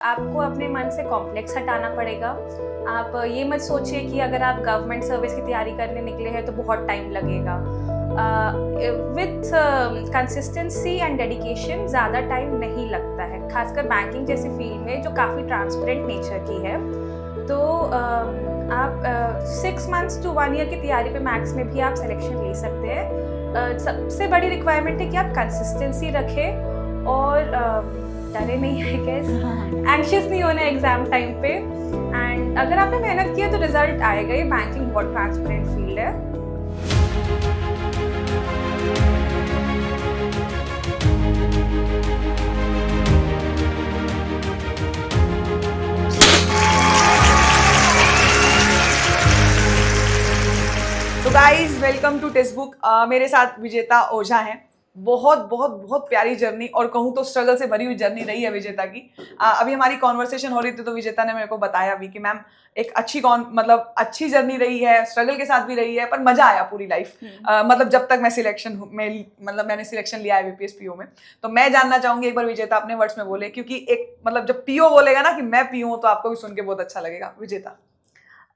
आपको अपने मन से कॉम्प्लेक्स हटाना पड़ेगा। आप ये मत सोचिए कि अगर आप गवर्नमेंट सर्विस की तैयारी करने निकले हैं तो बहुत टाइम लगेगा। विथ कंसिस्टेंसी एंड डेडिकेशन ज़्यादा टाइम नहीं लगता है, खासकर बैंकिंग जैसी फील्ड में जो काफ़ी ट्रांसपेरेंट नेचर की है। तो आप 6 मंथ्स टू 1 ईयर की तैयारी पे मैक्स में भी आप सिलेक्शन ले सकते हैं। सबसे बड़ी रिक्वायरमेंट है कि आप कंसिस्टेंसी रखें और डरे नहीं है, गेस एंशियस नहीं होना एग्जाम टाइम पे। एंड अगर आपने मेहनत किया तो रिजल्ट आएगा। ये बैंकिंग बहुत ट्रांसपेरेंट फील्ड है। तो guys welcome to text book. मेरे साथ विजेता ओझा हैं। बहुत बहुत बहुत प्यारी जर्नी और कहूँ तो स्ट्रगल से भरी हुई जर्नी रही है विजेता की। अभी हमारी कॉन्वर्सेशन हो रही थी तो विजेता ने मेरे को बताया भी कि मैम एक अच्छी जर्नी रही है, स्ट्रगल के साथ भी रही है, पर मजा आया पूरी लाइफ। मतलब जब तक मैं मैंने सिलेक्शन लिया है बीपीएस पीओ में। तो मैं जानना चाहूंगी एक बार विजेता अपने वर्ड्स में बोले, क्योंकि एक मतलब जब पीओ बोलेगा ना कि मैं पीओ हूँ तो आपको भी सुन के बहुत अच्छा लगेगा। विजेता।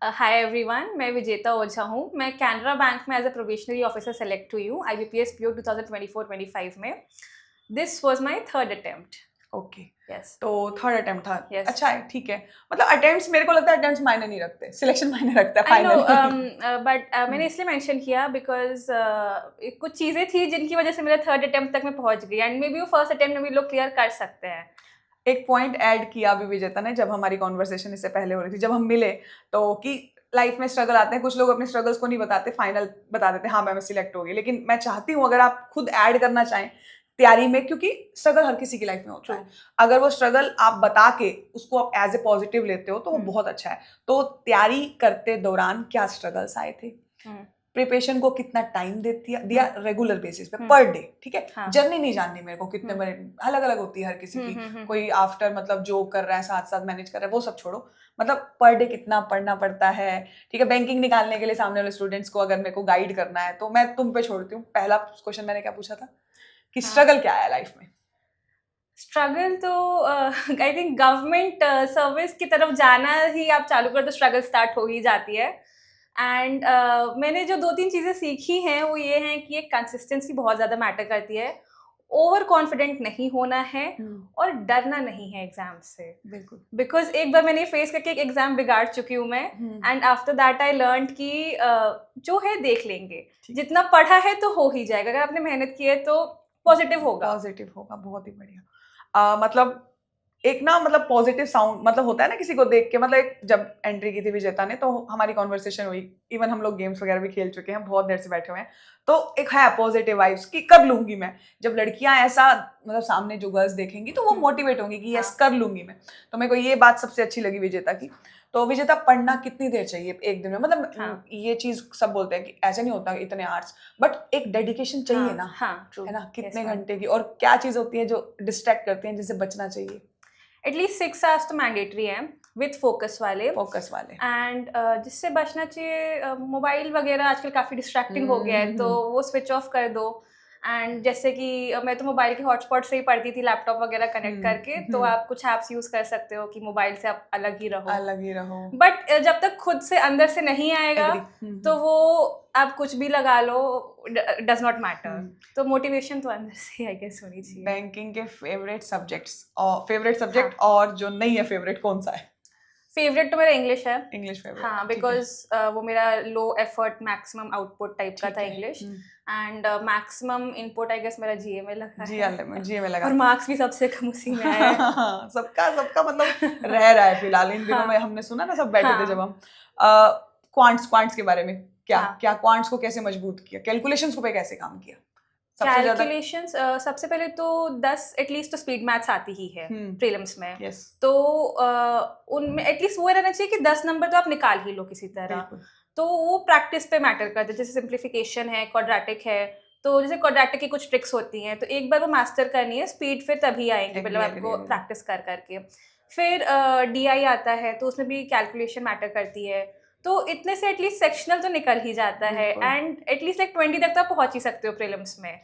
हाय एवरीवन, मैं विजेता ओझा हूँ। मैं कैनरा बैंक में as a probationary officer select हुई हूँ IBPS PO 2024-25 में। This was my third attempt. Okay yes. तो थर्ड अटेम्प्ट था। Yes. अच्छा है, ठीक है। मतलब अटेम्प्ट्स मेरे को लगता है अटेम्प्ट्स मायने नहीं रखते, सिलेक्शन मायने रखता है आई नो, फाइनली। बट मैंने इसलिए मेंशन किया बिकॉज कुछ चीज़ें थी जिनकी वजह से मेरा थर्ड अटेम्प्ट तक मैं पहुंच गई, एंड मे बी वो फर्स्ट अटेम्प्ट में भी लोग क्लियर कर सकते हैं। एक पॉइंट ऐड किया अभी विजेता ने जब हमारी कॉन्वर्सेशन इससे पहले हो रही थी, जब हम मिले, तो कि लाइफ में स्ट्रगल आते हैं, कुछ लोग अपने स्ट्रगल्स को नहीं बताते, फाइनल बता देते हाँ मैं सिलेक्ट हो गई। लेकिन मैं चाहती हूँ अगर आप खुद ऐड करना चाहें तैयारी में, क्योंकि स्ट्रगल हर किसी की लाइफ में होता है। अगर वो स्ट्रगल आप बता के उसको आप एज ए पॉजिटिव लेते हो तो वो बहुत अच्छा है। तो तैयारी करते दौरान क्या स्ट्रगल्स आए थे? प्रिपरेशन को कितना टाइम दिया रेगुलर बेसिस पे पर डे? ठीक है, हाँ। जर्नी नहीं जाननी मेरे को कितने बड़े, अलग अलग होती है हर किसी की। कोई आफ्टर मतलब जॉब कर रहा है, साथ साथ मैनेज कर रहा है, वो सब छोड़ो। मतलब पर डे कितना पढ़ना पड़ता है? ठीक है, बैंकिंग निकालने के लिए सामने वाले स्टूडेंट्स को अगर मेरे को गाइड करना है तो मैं तुम पे छोड़ती हूँ। पहला क्वेश्चन मैंने क्या पूछा था कि स्ट्रगल क्या है लाइफ में? स्ट्रगल तो आई थिंक गवर्नमेंट सर्विस की तरफ जाना ही आप चालू कर तो स्ट्रगल स्टार्ट हो ही जाती है। एंड मैंने जो 2-3 चीज़ें सीखी हैं वो ये हैं कि एक कंसिस्टेंसी बहुत ज़्यादा मैटर करती है, ओवर कॉन्फिडेंट नहीं होना है और डरना नहीं है एग्जाम से। बिल्कुल। बिकॉज एक बार मैंने फेस करके एक एग्जाम बिगाड़ चुकी हूँ मैं, and after that I learn कि जो है देख लेंगे, जितना पढ़ा है तो हो ही जाएगा, अगर आपने मेहनत की है तो पॉजिटिव होगा। पॉजिटिव होगा, बहुत ही बढ़िया। मतलब एक ना मतलब पॉजिटिव साउंड मतलब होता है ना किसी को देख के। मतलब एक जब एंट्री की थी विजेता ने तो हमारी कॉन्वर्सेशन हुई, इवन हम लोग गेम्स वगैरह भी खेल चुके हैं, बहुत देर से बैठे हुए हैं, तो एक है पॉजिटिव वाइब्स कि कर लूंगी मैं। जब लड़कियां ऐसा मतलब सामने जो गर्ल्स देखेंगी तो वो मोटिवेट होंगी कि यस कर लूंगी मैं। तो मेरे को ये बात सबसे अच्छी लगी विजेता की। तो विजेता, पढ़ना कितनी देर चाहिए एक दिन में? मतलब ये चीज सब बोलते हैं कि ऐसे नहीं होता इतने आवर्स, बट एक डेडिकेशन चाहिए ना, है ना? कितने घंटे की, और क्या चीज होती है जो डिस्ट्रैक्ट करती है जिससे बचना चाहिए? एटलीस्ट 6 आवर्स तो मैंडेटरी है विथ फोकस वाले। एंड जिससे बचना चाहिए, मोबाइल वगैरह आजकल काफ़ी डिस्ट्रैक्टिंग हो गया है, तो वो स्विच ऑफ कर दो। एंड जैसे कि मैं तो मोबाइल के हॉटस्पॉट से ही पढ़ती थी, लैपटॉप वगैरह कनेक्ट करके, तो आप कुछ ऐप्स यूज़ कर सकते हो कि मोबाइल से आप अलग ही रहो। बट जब तक खुद से अंदर से नहीं आएगा तो वो आप कुछ भी लगा लो, डज नॉट मैटर। तो मोटिवेशन तो अंदर से आई गेस होनी चाहिए। बैंकिंग के फेवरेट सब्जेक्ट और जो नहीं है फेवरेट कौन सा है? फेवरेट तो मेरा इंग्लिश है। English favourite? हाँ, बिकॉज वो मेरा low effort maximum output type का था English, and maximum input I guess मेरा जीए में लगा है। जीए में लगा, और मार्क्स भी सबसे कम उसी में आया है। सबका मतलब रह रहा है फिलहाल इन दिनों में। हमने सुना ना, सब बैठे थे जब हम क्वांट्स के बारे में, क्या क्वांट्स को कैसे मजबूत किया, कैलकुलेशंस को पे कैसे काम किया? कैलकुलेशंस सबसे पहले तो 10 एटलीस्ट तो स्पीड मैथ्स आती ही है प्रीलिम्स में। तो उनमें एटलीस्ट वो रहना चाहिए कि 10 नंबर तो आप निकाल ही लो किसी तरह। तो वो प्रैक्टिस पे मैटर करता है। जैसे सिंप्लीफिकेशन है, क्वाड्रेटिक है, तो जैसे क्वाड्रेटिक की कुछ ट्रिक्स होती हैं, तो एक बार वो मास्टर करनी है, स्पीड फिर तभी आएंगे, मतलब आपको प्रैक्टिस कर करके। फिर DI आता है, तो उसमें भी कैलकुलेशन मैटर करती है। तो इतने से एटलीस्ट सेक्शनल तो निकल ही जाता है, एंड एटलीस्ट लाइक 20 तक तो आप पहुंच ही सकते हो प्रीलिम्स में।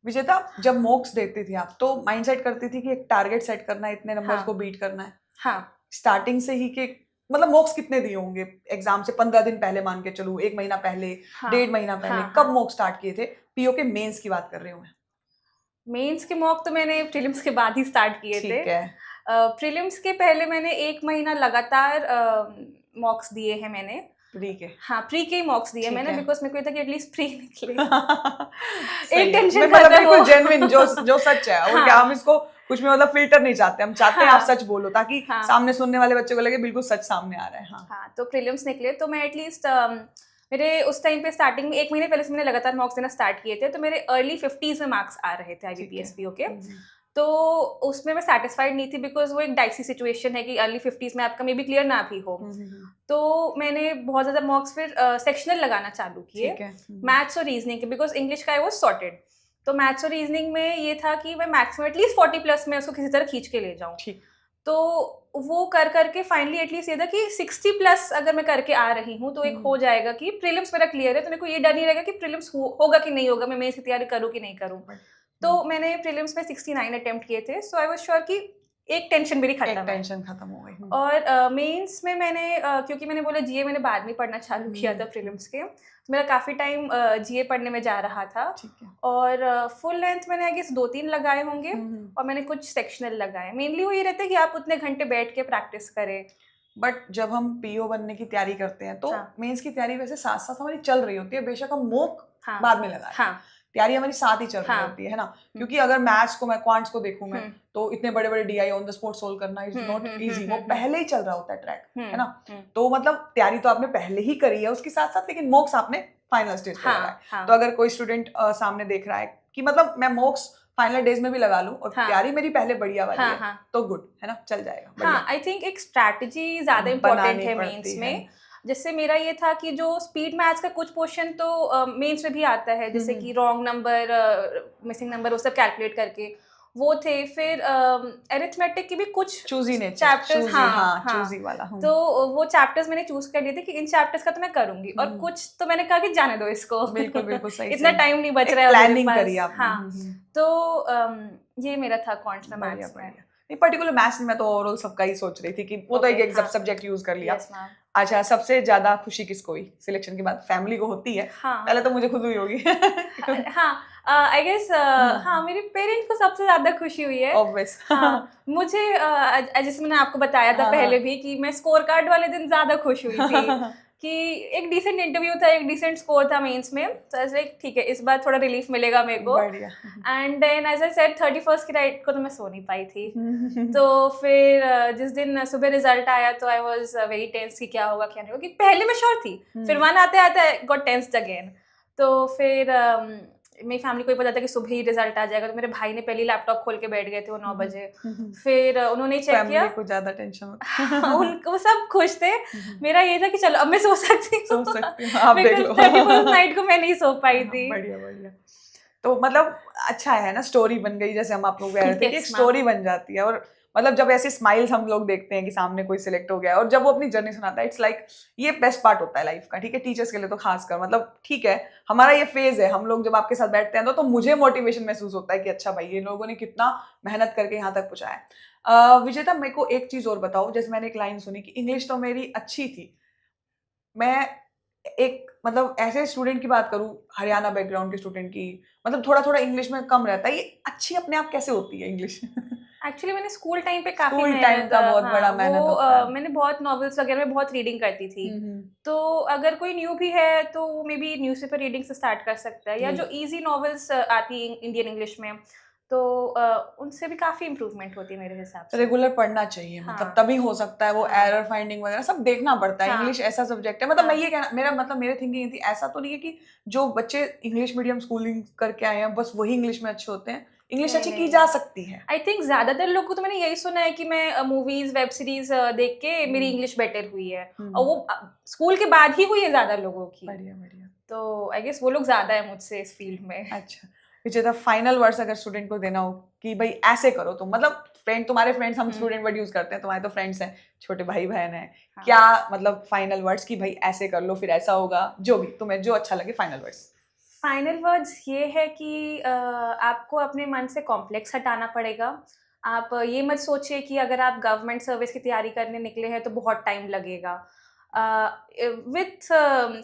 विजेता, जब मॉक्स देती थी आप तो माइंड सेट करती थी कि एक टारगेट सेट करना है, इतने नंबर्स को बीट करना है? हाँ स्टार्टिंग से ही कि मतलब मॉक्स कितने दिए होंगे एग्जाम से 15 दिन पहले, मान के चलूं 1 महीना पहले, हाँ 1.5 महीना पहले, हाँ कब हाँ मॉक स्टार्ट किए थे? पीओ के मेंस की बात कर रही हूँ मैं। मेंस के मॉक तो मैंने प्रीलिम्स के बाद ही स्टार्ट किए थे। ठीक है। प्रीलिम्स के पहले मैंने 1 महीना लगातार मॉक्स दिए हैं मैंने। प्री के। हाँ प्री के ही मॉक्स दिए ठीक मैंने, है। बिकॉज मेरे को ये था कि एटलीस्ट प्री निकले। सही एक है। टेंशन मैं मतलब खत्म बिल्कुल हो। जेन्युइन जो सच है, और क्या हाँ हम इसको कुछ में मतलब फिल्टर नहीं चाहते, हम चाहते हैं हाँ आप सच बोलो ताकि हाँ सामने सुनने वाले बच्चों को लगे बिल्कुल सच सामने आ रहा है। हाँ हाँ, तो प्रीलिम्स निकले तो मैं एटलीस्ट मेरे उस टाइम पे स्टार्टिंग में 1 महीने पहले से मैंने लगातार मॉक्स देना स्टार्ट किए थे, तो मेरे अर्ली 50s में मार्क्स आ रहे थे ठीक है। IBPS PO के। हम्म, तो उसमें मैं सेटिस्फाइड नहीं थी, बिकॉज वो एक डाइसी सिचुएशन है कि अर्ली 50s में आपका मे बी क्लियर ना भी हो। तो मैंने बहुत ज़्यादा मॉक्स फिर सेक्शनल लगाना चालू किए, ठीक है। मैथ्स और रीजनिंग के, बिकॉज इंग्लिश का आई वाज सॉर्टेड। तो मैथ्स और रीजनिंग में ये था कि मैं मैक्सिमम एटलीस्ट 40 प्लस में उसको किसी तरह खींच के ले जाऊँ। ठीक। तो वो कर करके फाइनली एटलीस्ट ये था कि 60 प्लस अगर मैं करके आ रही हूँ तो एक हो जाएगा कि प्रीलिम्स मेरा क्लियर है, तो मेरे को ये डर नहीं रहेगा कि प्रीलिम्स होगा कि नहीं होगा, मैं मेंस की तैयारी करूँ कि नहीं करूँ। तो मैंने प्रीलिम्स में 69 अटेम्प्ट किए थे, सो आई वाज श्योर कि एक टेंशन मेरी खत्म है। टेंशन खत्म हो गई। और मेंस में मैंने क्योंकि मैंने बोला जीए मैंने बाद में पढ़ना चालू किया था प्रीलिम्स के, तो मेरा काफ़ी टाइम जीए पढ़ने में जा रहा था। ठीक है। और फुल लेंथ मैंने आई गेस 2-3 लगाए होंगे, और मैंने कुछ सेक्शनल लगाए। मेनली वो ये रहता है कि आप उतने घंटे बैठ के प्रैक्टिस करें। बट जब हम पीओ बनने की तैयारी करते हैं तो हाँ मेंस की तैयारी वैसे साथ साथ हमारी चल रही होती है, बेशक हम मॉक हाँ बाद में लगाए, हाँ तैयारी हमारी साथ ही चल रही हाँ होती है ना। क्योंकि अगर मैथ्स को मैं क्वांट्स को देखूं मैं, तो इतने बड़े बड़े DI on the spot solve करना इज नॉट इजी, वो पहले ही चल रहा होता है ट्रैक, है ना। तो मतलब तैयारी तो आपने पहले ही करी है उसके साथ साथ, लेकिन मॉक्स आपने फाइनल स्टेज पे लगाए। हाँ तो अगर कोई स्टूडेंट सामने देख रहा है कि मतलब मैं मॉक्स फाइनल डेज में भी लगा लूं और तैयारी मेरी पहले बढ़िया वाली है, तो गुड है ना, चल जाएगा। हाँ आई थिंक एक स्ट्रैटेजी ज्यादा इम्पोर्टेंट है मेंस में। जैसे मेरा ये था कि जो स्पीड मैथ्स का कुछ पोर्शन तो मेंस में भी आता है, जैसे कि रॉन्ग नंबर, मिसिंग नंबर, वो सब कैलकुलेट करके वो थे। फिर अरिथमेटिक की भी कुछ चूजी चैप्टर्स, हाँ चूजी वाला, तो वो चैप्टर्स मैंने चूज कर लिए थे कि इन चैप्टर्स का तो मैं करूंगी, और कुछ तो मैंने कहा कि जाने दो इसको। बिल्कुल बिल्कुल सही। इतना टाइम नहीं बच रहा है प्लानिंग करी आपने। हाँ तो ये मेरा था क्वांट्स में मैथ्स में। नहीं, पर्टिकुलर मैथ्स में मैं तो ओवरऑल सबका ही सोच रही थी कि वो तो एक सब्जेक्ट यूज कर लिया। अच्छा, सबसे ज्यादा खुशी किसको हुई सिलेक्शन के बाद? फैमिली को होती है, पहले तो मुझे खुद हुई होगी। हाँ आई गेस हाँ मेरे पेरेंट्स को सबसे ज्यादा खुशी हुई है। ऑब्वियस। मुझे जैसे मैंने आपको बताया था पहले भी कि मैं स्कोर कार्ड वाले दिन ज्यादा खुश हुई थी कि एक डिसेंट इंटरव्यू था, एक डिसेंट स्कोर था मेंस में, तो ऐसे ठीक है इस बार थोड़ा रिलीफ मिलेगा मेरे को। And then as I said 31st की रात को तो मैं सो नहीं पाई थी। तो फिर जिस दिन सुबह रिजल्ट आया तो आई वाज वेरी टेंस कि क्या होगा क्या नहीं होगा, कि पहले मैं श्योर थी, फिर वन आते आते गॉट टेंस्ड अगेन। तो फिर मेरी फैमिली को ही पता था कि सुबह ही रिजल्ट आ जाएगा, तो मेरे भाई ने पहले लैपटॉप खोल के बैठ गए थे वो 9 बजे। फिर उन्होंने चेक किया, को ज्यादा टेंशन होता उनको सब खुश थे। मेरा ये था कि चलो अब मैं सो सकती हूँ, आप देख लो। 31st नाइट को मैं नहीं सो पाई थी। बढ़िया बढ़िया। तो मतलब अच्छा है ना, स्टोरी बन गई, जैसे हम आप लोग कह रहे थे कि एक स्टोरी बन जाती है। और मतलब जब ऐसे स्माइल्स हम लोग देखते हैं कि सामने कोई सिलेक्ट हो गया और जब वो अपनी जर्नी सुनाता है, इट्स लाइक ये बेस्ट पार्ट होता है लाइफ का। ठीक है, टीचर्स के लिए तो खासकर, मतलब ठीक है हमारा ये फेज है, हम लोग जब आपके साथ बैठते हैं तो मुझे मोटिवेशन महसूस होता है कि अच्छा भाई ये लोगों ने कितना मेहनत करके यहाँ तक पहुंचा है। विजेता, मेरे को एक चीज और बताओ, जैसे मैंने एक लाइन सुनी कि इंग्लिश तो मेरी अच्छी थी, मैं एक मतलब ऐसे स्टूडेंट की बात करूं, हरियाणा बैकग्राउंड के स्टूडेंट की, मतलब थोड़ा थोड़ा इंग्लिश में कम रहता है, ये अच्छी अपने आप कैसे होती है इंग्लिश? एक्चुअली मैंने स्कूल टाइम पे काफी मेहनत, बहुत बड़ा मेहनत होता है। मैंने बहुत नॉवेल्स वगैरह में बहुत रीडिंग करती थी। तो अगर कोई न्यू भी है तो मे बी न्यूज़पेपर रीडिंग से स्टार्ट कर सकता है, या जो इजी नॉवेल्स आती है इंडियन इंग्लिश में, तो उनसे भी काफी इम्प्रूवमेंट होती है मेरे हिसाब से। रेगुलर पढ़ना चाहिए, मतलब तभी हो सकता है वो एरर फाइंडिंग वगैरह सब देखना पड़ता है। इंग्लिश ऐसा सब्जेक्ट है, मतलब मैं ये कहना, मेरा मतलब मेरे थिंकिंग ये थी, ऐसा तो नहीं है कि जो बच्चे इंग्लिश मीडियम स्कूलिंग करके आए हैं बस वही इंग्लिश में अच्छे होते हैं, इंग्लिश अच्छी की जा सकती है। आई थिंक ज्यादातर लोगों को तो मैंने यही सुना है कि मैं मूवीज वेब सीरीज देख के मेरी इंग्लिश बेटर हुई है, और वो स्कूल के बाद ही हुई है ज्यादा लोगों की। बढ़िया बढ़िया। तो आई गेस वो लोग ज्यादा है मुझसे इस फील्ड में। अच्छा विजेता, फाइनल वर्ड्स अगर स्टूडेंट को देना हो कि भाई ऐसे करो, तो मतलब फ्रेंड, तुम्हारे फ्रेंड्स, हम स्टूडेंट वर्ड यूज करते हैं, तुम्हारे तो फ्रेंड्स हैं, छोटे भाई बहन है, क्या मतलब फाइनल वर्ड्स कि भाई ऐसे कर लो फिर ऐसा होगा, जो भी तुम्हें जो अच्छा लगे फाइनल वर्ड्स। फाइनल वर्ड्स ये है कि आपको अपने मन से कॉम्प्लेक्स हटाना पड़ेगा। आप ये मत सोचिए कि अगर आप गवर्नमेंट सर्विस की तैयारी करने निकले हैं तो बहुत टाइम लगेगा। विथ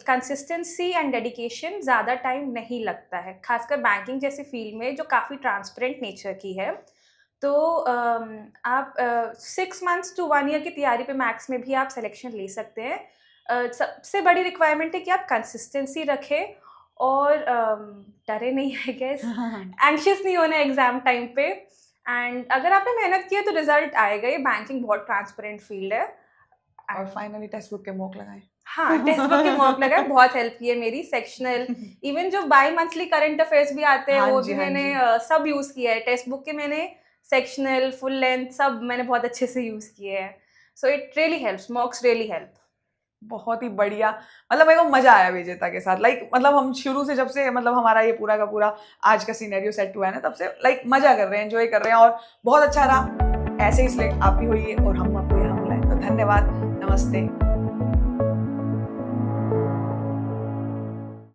कंसिस्टेंसी एंड डेडिकेशन ज़्यादा टाइम नहीं लगता है, खासकर बैंकिंग जैसी फील्ड में जो काफ़ी ट्रांसपेरेंट नेचर की है। तो आप 6 मंथ्स टू 1 ईयर की तैयारी पे मैक्स में भी आप सिलेक्शन ले सकते हैं। सबसे बड़ी रिक्वायरमेंट है कि आप कंसिस्टेंसी रखें और डरे नहीं, आई गेस, एंग्शियस नहीं होना एग्ज़ाम टाइम पे। एंड अगर आपने मेहनत की है तो रिजल्ट आएगा। ये बैंकिंग बहुत ट्रांसपेरेंट फील्ड है। और फाइनली टेक्स्ट बुक के मॉक लगाएं। हाँ, टेक्स्ट बुक के मॉक लगाए, बहुत हेल्प की है मेरी। सेक्शनल, इवन जो बाई मंथली करंट अफेयर्स भी आते हैं हाँ वो जी, भी हाँ मैंने जी। सब यूज़ किया है। टेक्स्ट बुक के मैंने सेक्शनल, फुल लेंथ सब मैंने बहुत अच्छे से यूज़ किए हैं। So it really helps, मॉक्स really help. बहुत ही बढ़िया। मतलब मेरे को मजा आया विजेता के साथ। लाइक मतलब हम शुरू से जब से मतलब हमारा ये पूरा का पूरा आज का सिनेरियो सेट हुआ है ना, तब से लाइक मजा कर रहे हैं, एंजॉय कर रहे हैं और बहुत अच्छा रहा। ऐसे ही सिलेक्ट आप भी होइए और हम आपको यहाँ बुलाएं। तो धन्यवाद, नमस्ते।